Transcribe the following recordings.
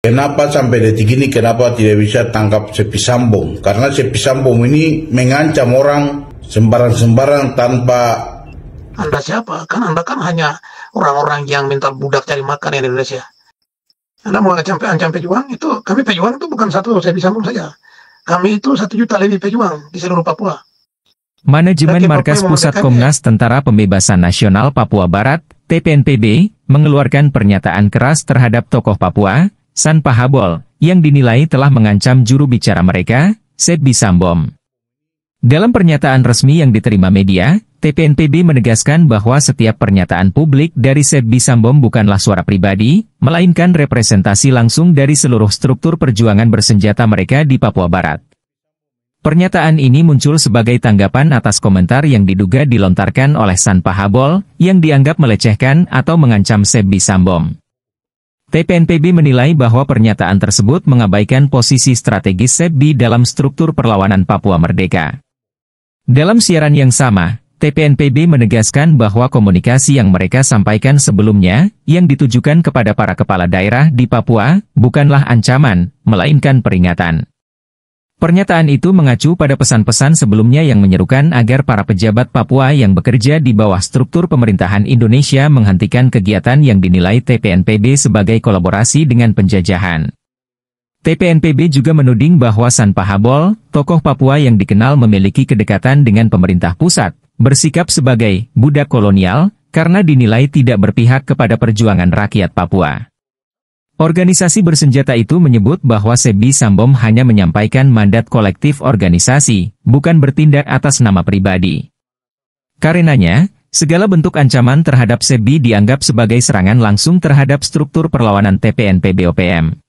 Kenapa sampai detik ini kenapa tidak bisa tangkap Sepi Sambong? Karena Sepi Sambong ini mengancam orang sembarang-sembarang tanpa... Anda siapa? Kan Anda kan hanya orang-orang yang minta budak cari makan di Indonesia. Anda mau ancam pejuang itu, kami pejuang itu bukan satu Sepi Sambong saja. Kami itu 1 juta lebih pejuang di seluruh Papua. Manajemen Markas Pusat Komnas Tentara Pembebasan Nasional Papua Barat, TPNPB, mengeluarkan pernyataan keras terhadap tokoh Papua, San Pahabol, yang dinilai telah mengancam juru bicara mereka, Sepi Sambong. Dalam pernyataan resmi yang diterima media, TPNPB menegaskan bahwa setiap pernyataan publik dari Sepi Sambong bukanlah suara pribadi, melainkan representasi langsung dari seluruh struktur perjuangan bersenjata mereka di Papua Barat. Pernyataan ini muncul sebagai tanggapan atas komentar yang diduga dilontarkan oleh San Pahabol, yang dianggap melecehkan atau mengancam Sepi Sambong. TPNPB menilai bahwa pernyataan tersebut mengabaikan posisi strategis Sepi dalam struktur perlawanan Papua Merdeka. Dalam siaran yang sama, TPNPB menegaskan bahwa komunikasi yang mereka sampaikan sebelumnya, yang ditujukan kepada para kepala daerah di Papua, bukanlah ancaman, melainkan peringatan. Pernyataan itu mengacu pada pesan-pesan sebelumnya yang menyerukan agar para pejabat Papua yang bekerja di bawah struktur pemerintahan Indonesia menghentikan kegiatan yang dinilai TPNPB sebagai kolaborasi dengan penjajahan. TPNPB juga menuding bahwa San Pahabol, tokoh Papua yang dikenal memiliki kedekatan dengan pemerintah pusat, bersikap sebagai budak kolonial karena dinilai tidak berpihak kepada perjuangan rakyat Papua. Organisasi bersenjata itu menyebut bahwa Sepi Sambong hanya menyampaikan mandat kolektif organisasi, bukan bertindak atas nama pribadi. Karenanya, segala bentuk ancaman terhadap Sepi dianggap sebagai serangan langsung terhadap struktur perlawanan TPNPB-OPM.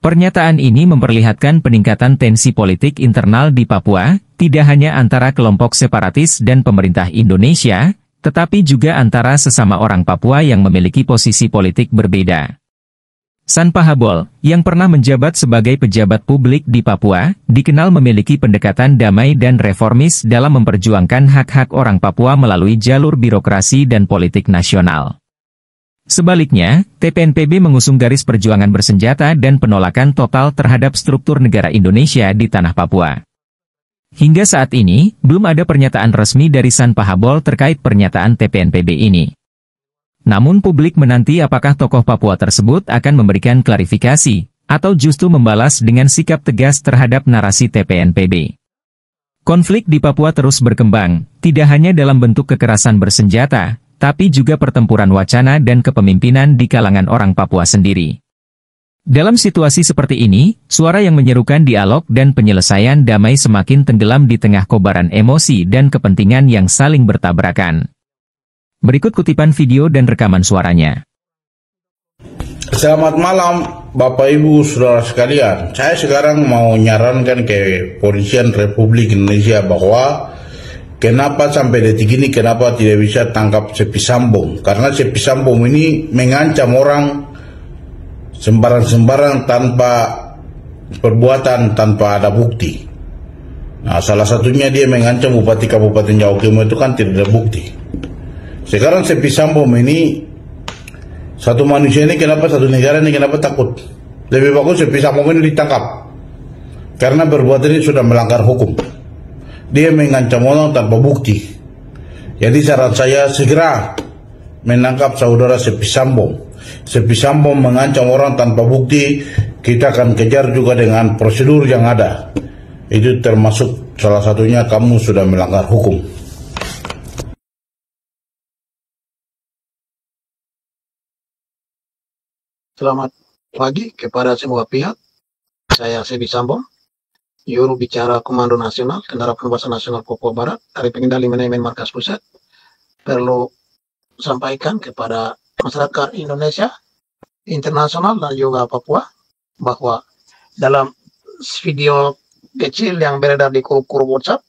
Pernyataan ini memperlihatkan peningkatan tensi politik internal di Papua, tidak hanya antara kelompok separatis dan pemerintah Indonesia, tetapi juga antara sesama orang Papua yang memiliki posisi politik berbeda. San Pahabol, yang pernah menjabat sebagai pejabat publik di Papua, dikenal memiliki pendekatan damai dan reformis dalam memperjuangkan hak-hak orang Papua melalui jalur birokrasi dan politik nasional. Sebaliknya, TPNPB mengusung garis perjuangan bersenjata dan penolakan total terhadap struktur negara Indonesia di tanah Papua. Hingga saat ini, belum ada pernyataan resmi dari San Pahabol terkait pernyataan TPNPB ini. Namun publik menanti apakah tokoh Papua tersebut akan memberikan klarifikasi, atau justru membalas dengan sikap tegas terhadap narasi TPNPB. Konflik di Papua terus berkembang, tidak hanya dalam bentuk kekerasan bersenjata, tapi juga pertempuran wacana dan kepemimpinan di kalangan orang Papua sendiri. Dalam situasi seperti ini, suara yang menyerukan dialog dan penyelesaian damai semakin tenggelam di tengah kobaran emosi dan kepentingan yang saling bertabrakan. Berikut kutipan video dan rekaman suaranya. Selamat malam Bapak Ibu Saudara sekalian. Saya sekarang mau nyarankan ke Polisian Republik Indonesia bahwa kenapa sampai detik ini kenapa tidak bisa tangkap Sepi Sambong. Karena Sepi Sambong ini mengancam orang sembarang-sembarang tanpa perbuatan, tanpa ada bukti. Nah, salah satunya dia mengancam Bupati Kabupaten Jawa Timur itu kan tidak ada bukti. Sekarang Sepi Sambong ini satu manusia ini kenapa satu negara ini kenapa takut? Lebih bagus Sepi Sambong ini ditangkap karena perbuatan ini sudah melanggar hukum. Dia mengancam orang tanpa bukti. Jadi saran saya segera menangkap saudara Sepi Sambong. Sepi Sambong mengancam orang tanpa bukti, kita akan kejar juga dengan prosedur yang ada. Itu termasuk salah satunya kamu sudah melanggar hukum. Selamat pagi kepada semua pihak. Saya Sepi Sambong, Juru Bicara Komando Nasional Tentara Pembebasan Nasional Papua Barat dari Pengendali Manajemen Markas Pusat. Perlu sampaikan kepada masyarakat Indonesia, internasional dan juga Papua, bahwa dalam video kecil yang beredar di grup-grup WhatsApp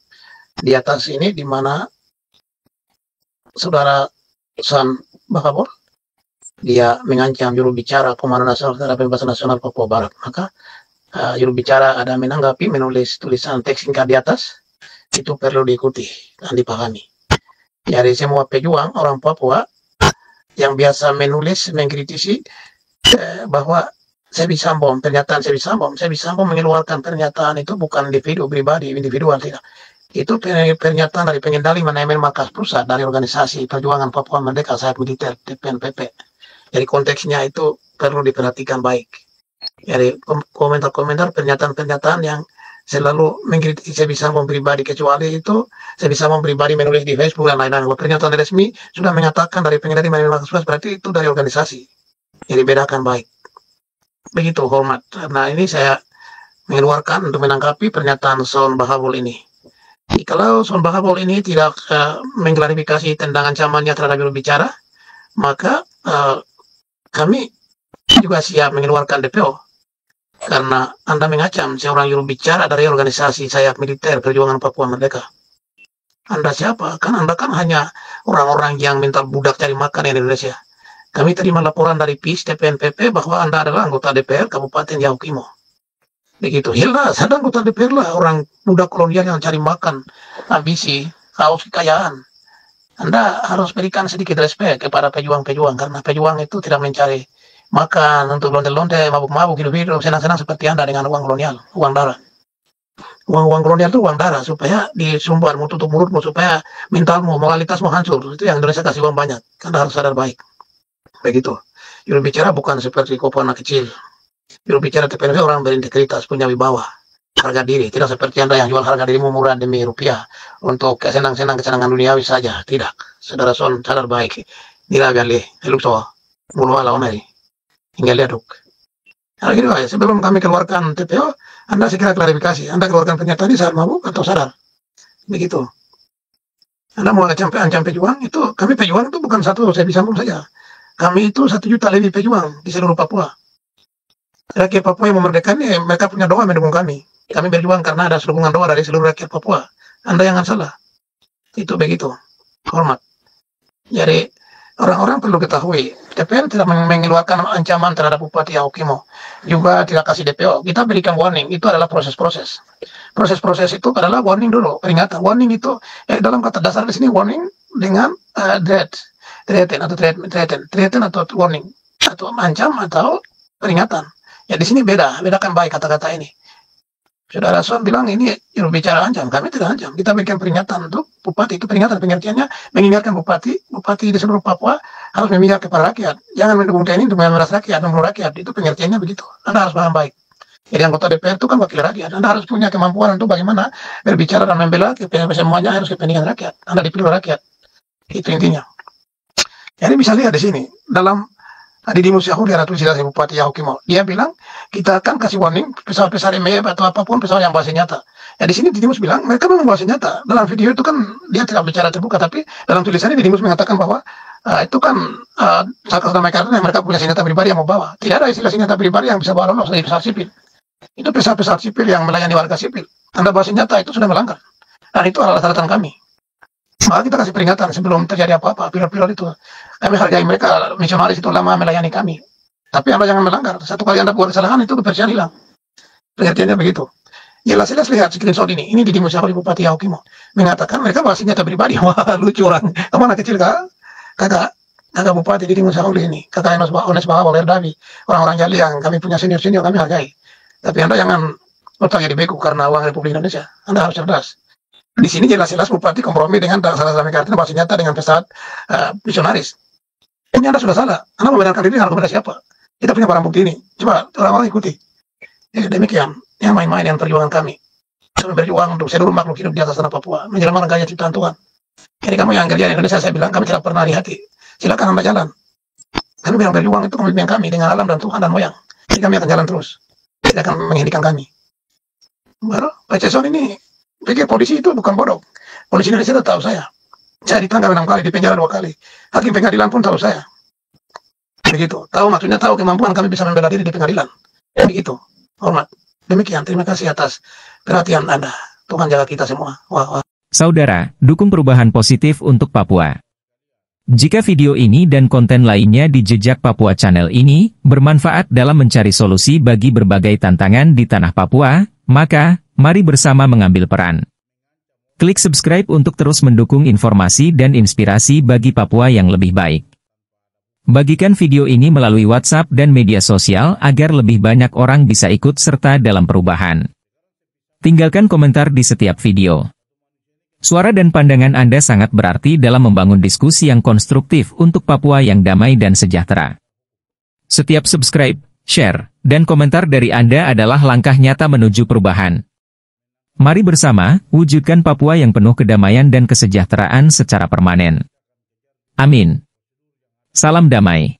di atas ini, di mana saudara San Pahabol dia mengancam juru bicara Komando Nasional Tentara Pembebasan Nasional Papua Barat. Maka juru bicara ada menanggapi, menulis tulisan teks singkat di atas. Itu perlu diikuti dan dipahami. Jadi semua pejuang orang Papua yang biasa menulis, mengkritisi bahwa Sebi Sambo, pernyataan Sebi Sambo mengeluarkan pernyataan itu bukan individu pribadi, individual tidak. Itu pernyataan dari pengendali manajemen markas pusat dari organisasi perjuangan Papua Merdeka Sayap Militer TPNPP. Jadi konteksnya itu perlu diperhatikan baik. Jadi komentar-komentar, pernyataan-pernyataan yang selalu mengkritisi Sebi Sambo pribadi, kecuali itu Sebi Sambo pribadi menulis di Facebook dan lain-lain. Kalau pernyataan resmi sudah menyatakan dari pengendali manajemen markas pusat, berarti itu dari organisasi. Jadi bedakan baik. Begitu, hormat. Nah, ini saya mengeluarkan untuk menanggapi pernyataan Son Bahabul ini. Kalau Son Bahabul ini tidak mengklarifikasi tentang ancamannya terhadap juru bicara, maka kami juga siap mengeluarkan DPO. Karena Anda mengacam seorang juru bicara dari organisasi sayap militer perjuangan Papua Merdeka. Anda siapa? Anda kan hanya orang-orang yang minta budak cari makan di Indonesia. Kami terima laporan dari PIS TPNPP bahwa Anda adalah anggota DPR Kabupaten Yaukimo. Begitu. Jelas, Anda anggota DPR lah, orang budak kolonial yang cari makan, ambisi, haus kekayaan. Anda harus berikan sedikit respek kepada pejuang-pejuang, karena pejuang itu tidak mencari makan untuk lonte-lonte, mabuk-mabuk, hidup-hidup, senang-senang seperti Anda dengan uang kolonial, uang darah. Uang kolonial itu uang darah, supaya disumbatmu, tutup mulutmu, supaya mentalmu, moralitasmu hancur. Itu yang Indonesia kasih uang banyak. Anda harus sadar baik. Begitu. Juru bicara bukan seperti kopo anak kecil. Juru bicara TPNPP orang berintegritas, punya wibawa, harga diri. Tidak seperti Anda yang jual harga dirimu murah demi rupiah untuk kesenang-senang kesenangan duniawi saja. Tidak. Saudara Son sadar baik. Nila gali, elukso, mulu ala omeri. Hingga liaduk. Nah, gitu aja. Sebelum kami keluarkan TPO, Anda segera klarifikasi. Anda keluarkan pernyataan ini saat mabuk atau sadar. Begitu. Anda mau ancam pejuang, itu kami pejuang itu bukan satu Sebi Sambo saja. Kami itu 1 juta lebih pejuang di seluruh Papua. Rakyat Papua yang memerdekakan, mereka punya doa mendukung kami. Kami berjuang karena ada dukungan doa dari seluruh rakyat Papua. Anda jangan salah. Itu begitu. Hormat. Jadi orang-orang perlu ketahui, TPN tidak mengeluarkan ancaman terhadap Bupati Yaukimo. Juga tidak kasih DPO. Kita berikan warning. Itu adalah proses-proses. Proses-proses itu adalah warning dulu. Peringatan. Warning itu, dalam kata dasar di sini warning dengan threaten atau warning. Atau ancam atau peringatan. Ya di sini bedakan baik kata-kata ini. Saudara Son bilang ini juru bicara ancam, kami tidak ancam. Kita berikan peringatan untuk Bupati. Itu peringatan, pengertiannya mengingatkan Bupati di seluruh Papua harus memihak kepada rakyat. Jangan mendukung TNI untuk memeras rakyat, membunuh rakyat. Itu pengertiannya begitu. Anda harus paham baik. Jadi anggota DPR itu kan wakil rakyat. Anda harus punya kemampuan untuk bagaimana berbicara dan membela semuanya harus kepentingan rakyat. Anda dipilih rakyat. Itu intinya. Jadi bisa lihat di sini dalam Didimus Yahudi ada tulisan Bupati Yaukimo. Dia bilang kita akan kasih warning pesawat-pesawat MEF atau apapun pesawat yang bawa senjata. Ya di sini Didimus bilang mereka memang bawa senjata. Dalam video itu kan dia tidak bicara terbuka, tapi dalam tulisannya Didimus mengatakan bahwa itu kan Sakas damai karena mereka punya senjata pribadi yang mau bawa. Tidak ada istilah senjata pribadi yang bisa bawa lolos dari pesawat sipil. Itu pesawat-pesawat sipil yang melayani warga sipil. Anda bawa senjata itu sudah melanggar. Dan itu adalah catatan kami. Maka kita kasih peringatan sebelum terjadi apa-apa, pilot-pilot itu. Kami hargai mereka, misionaris itu lama melayani kami. Tapi Anda jangan melanggar. Satu kali Anda buat kesalahan, itu kepercayaan hilang. Pengertiannya begitu. Jelas-jelas lihat screenshot ini. Ini Didimus Yahudi Bupati Yaukimo. Mengatakan mereka bawa senjata pribadi. Wah, lucu orang. Kamu anak kecil kak? Kakak Bupati Didimus Yahudi ini. Kakak Ones Bahwa, Davi. Orang-orang jali yang kami punya senior-senior, kami hargai. Tapi Anda jangan otak jadi beku karena uang Republik Indonesia. Anda harus cerdas. Di sini jelas-jelas Bupati kompromi dengan salah satu kartu bawa senjata dengan pesawat misionaris. Ini Anda sudah salah. Anda membenarkan diri harus kepada siapa? Kita punya barang bukti ini. Coba orang-orang ikuti. Ya, demikian. Yang main-main yang perjuangan kami. Kami berjuang untuk seluruh makhluk hidup di atas tanah Papua. Menjelaskan gaya ciptaan Tuhan. Jadi kamu yang kerja di Indonesia, saya bilang kami tidak pernah di hati. Silakan Anda jalan. Kami yang berjuang itu komitmen kami dengan alam dan Tuhan dan moyang. Jadi kami akan jalan terus. Tidak akan menghentikan kami. Baru Pak Ceson ini pikir polisi itu bukan bodoh. Polisi Indonesia itu tahu saya. Saya ditangkap 6 kali, di penjara 2 kali. Hakim pengadilan pun tahu saya. Begitu. Tahu maksudnya tahu kemampuan kami bisa membela diri di pengadilan. Begitu. Hormat. Demikian. Terima kasih atas perhatian Anda. Tuhan jaga kita semua. Wah. Saudara, dukung perubahan positif untuk Papua. Jika video ini dan konten lainnya di Jejak Papua Channel ini bermanfaat dalam mencari solusi bagi berbagai tantangan di tanah Papua, maka mari bersama mengambil peran. Klik subscribe untuk terus mendukung informasi dan inspirasi bagi Papua yang lebih baik. Bagikan video ini melalui WhatsApp dan media sosial agar lebih banyak orang bisa ikut serta dalam perubahan. Tinggalkan komentar di setiap video. Suara dan pandangan Anda sangat berarti dalam membangun diskusi yang konstruktif untuk Papua yang damai dan sejahtera. Setiap subscribe, share, dan komentar dari Anda adalah langkah nyata menuju perubahan. Mari bersama, wujudkan Papua yang penuh kedamaian dan kesejahteraan secara permanen. Amin. Salam damai.